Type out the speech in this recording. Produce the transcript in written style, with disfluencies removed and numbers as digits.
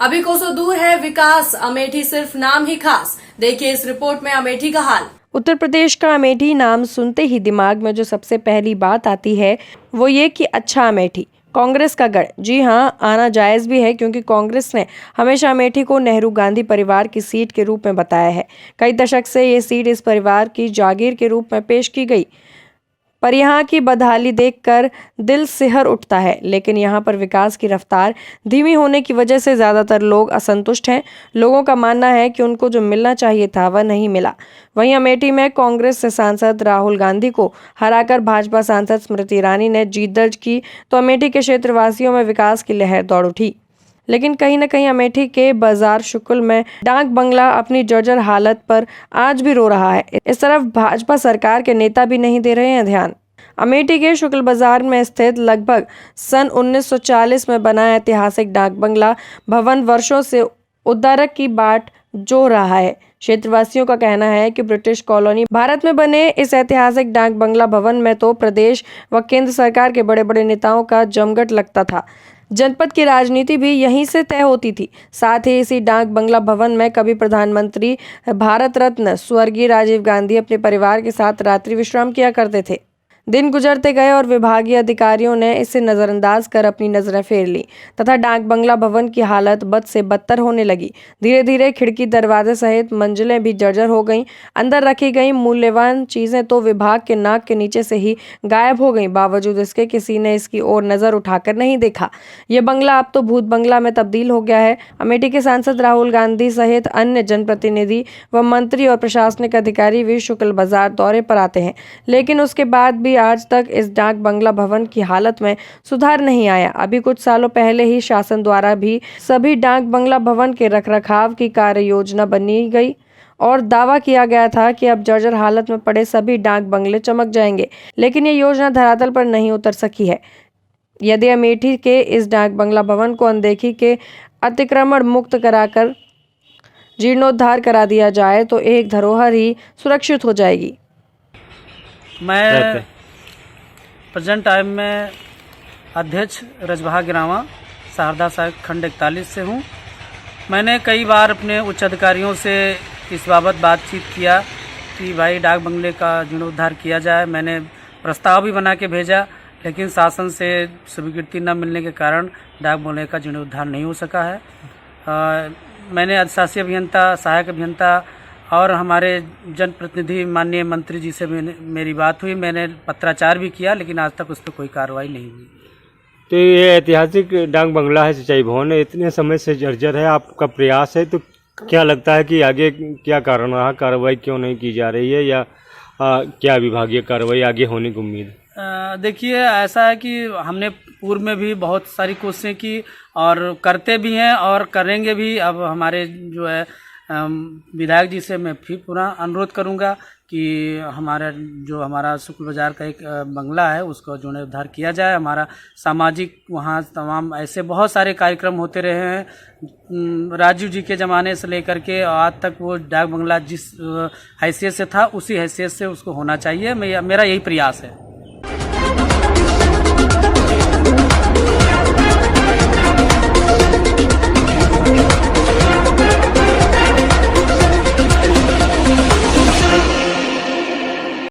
अभी कोसों दूर है विकास, अमेठी सिर्फ नाम ही खास। देखिए इस रिपोर्ट में अमेठी का हाल। उत्तर प्रदेश का अमेठी नाम सुनते ही दिमाग में जो सबसे पहली बात आती है वो ये कि अच्छा अमेठी, कांग्रेस का गढ़। जी हाँ, आना जायज भी है क्योंकि कांग्रेस ने हमेशा अमेठी को नेहरू गांधी परिवार की सीट के रूप में बताया है। कई दशक से ये सीट इस परिवार की जागीर के रूप में पेश की गई, पर यहाँ की बदहाली देखकर दिल सिहर उठता है। लेकिन यहाँ पर विकास की रफ्तार धीमी होने की वजह से ज़्यादातर लोग असंतुष्ट हैं। लोगों का मानना है कि उनको जो मिलना चाहिए था वह नहीं मिला। वहीं अमेठी में कांग्रेस से सांसद राहुल गांधी को हराकर भाजपा सांसद स्मृति ईरानी ने जीत दर्ज की तो अमेठी के क्षेत्रवासियों में विकास की लहर दौड़ उठी। लेकिन कहीं न कहीं अमेठी के बाजार शुक्ल में डाक बंगला अपनी जर्जर हालत पर आज भी रो रहा है। इस तरफ भाजपा सरकार के नेता भी नहीं दे रहे हैं ध्यान। अमेठी के शुक्ल बाजार में स्थित लगभग सन 1940 में बना ऐतिहासिक डाक बंगला भवन वर्षों से उद्धारक की बाट जो रहा है। क्षेत्रवासियों का कहना है कि ब्रिटिश कॉलोनी भारत में बने इस ऐतिहासिक डाक बंगला भवन में तो प्रदेश व केंद्र सरकार के बड़े बड़े नेताओं का जमघट लगता था। जनपद की राजनीति भी यहीं से तय होती थी। साथ ही इसी डाक बंगला भवन में कभी प्रधानमंत्री भारत रत्न स्वर्गीय राजीव गांधी अपने परिवार के साथ रात्रि विश्राम किया करते थे। दिन गुजरते गए और विभागीय अधिकारियों ने इसे नजरअंदाज कर अपनी नजरें फेर ली तथा डाक बंगला भवन की हालत बद से बदतर होने लगी। धीरे धीरे खिड़की दरवाजे सहित मंजिलें भी जर्जर हो गईं। अंदर रखी गई मूल्यवान चीजें तो विभाग के नाक के नीचे से ही गायब हो गईं। बावजूद इसके किसी ने इसकी ओर नजर उठाकर नहीं देखा। ये बंगला अब तो भूत बंगला में तब्दील हो गया है। अमेठी के सांसद राहुल गांधी सहित अन्य जनप्रतिनिधि व मंत्री और प्रशासनिक अधिकारी भी शुक्ल बाजार दौरे पर आते हैं, लेकिन उसके बाद भी आज तक इस डाक बंगला भवन की हालत में सुधार नहीं आया। अभी कुछ सालों पहले ही शासन द्वारा भी सभी डाक बंगला भवन के रखरखाव की कार्य योजना बनी गई और दावा किया गया था कि अब जर्जर हालत में पड़े सभी डाक बंगले चमक जाएंगे, लेकिन ये योजना धरातल पर नहीं उतर सकी है। यदि अमेठी के इस डाक बंगला भवन को अनदेखी के अतिक्रमण मुक्त कराकर जीर्णोद्धार करा दिया जाए तो एक धरोहर ही सुरक्षित हो जाएगी। मैं प्रेजेंट टाइम में अध्यक्ष रजबहा गिरावा शारदा साहिब खंड 41 से हूँ। मैंने कई बार अपने उच्च अधिकारियों से इस बाबत बातचीत किया कि भाई डाक बंगले का जीर्णोद्धार किया जाए। मैंने प्रस्ताव भी बना के भेजा, लेकिन शासन से स्वीकृति न मिलने के कारण डाक बंगले का जीर्णोद्धार नहीं हो सका है। मैंने अधिशासी अभियंता, सहायक अभियंता और हमारे जनप्रतिनिधि माननीय मंत्री जी से मेरी बात हुई। मैंने पत्राचार भी किया, लेकिन आज तक उस पर कोई कार्रवाई नहीं हुई। तो ये ऐतिहासिक डाक बंगला है, सिंचाई भवन है, इतने समय से जर्जर है, आपका प्रयास है, तो क्या लगता है कि आगे क्या कारण रहा, कार्रवाई क्यों नहीं की जा रही है, या क्या विभागीय कार्रवाई आगे होने की उम्मीद है? देखिए, ऐसा है कि हमने पूर्व में भी बहुत सारी कोशिशें की और करते भी हैं और करेंगे भी। अब हमारे जो है विधायक जी से मैं फिर पुनः अनुरोध करूंगा कि हमारा शुक्ल बाजार का एक बंगला है उसको जीर्णोद्धार किया जाए। हमारा सामाजिक वहाँ तमाम ऐसे बहुत सारे कार्यक्रम होते रहे हैं राजीव जी के ज़माने से लेकर के आज तक। वो डाक बंगला जिस हैसियत से था उसी हैसियत से उसको होना चाहिए। मेरा यही प्रयास है।